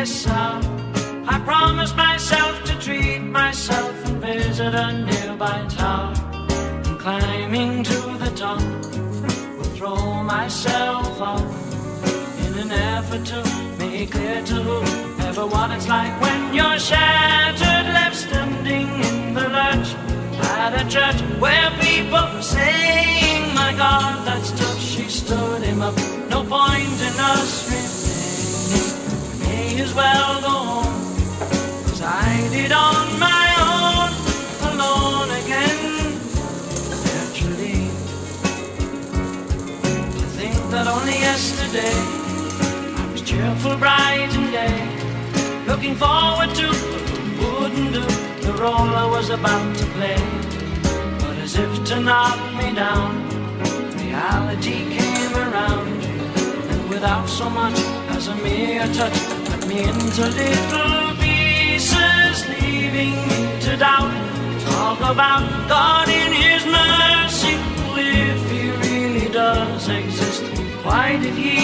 this out. I promised myself to treat myself and visit a nearby tower. And climbing to the top, will throw myself out in an effort to make clear to whoever what it's like when you're shattered, left standing in the lurch at a church where people were saying, my God, that's tough. She stood him up. No point in us remaining. May as well go home, 'cause I did on my own, alone again. Naturally, to think that only yesterday I was cheerful, bright and gay, looking forward to what wouldn't do the role I was about to play. But as if to knock me down, reality came around, and without so much as a mere touch, cut me into little pieces, leaving me to doubt. Talk about God in His mercy, if He really does exist, why did He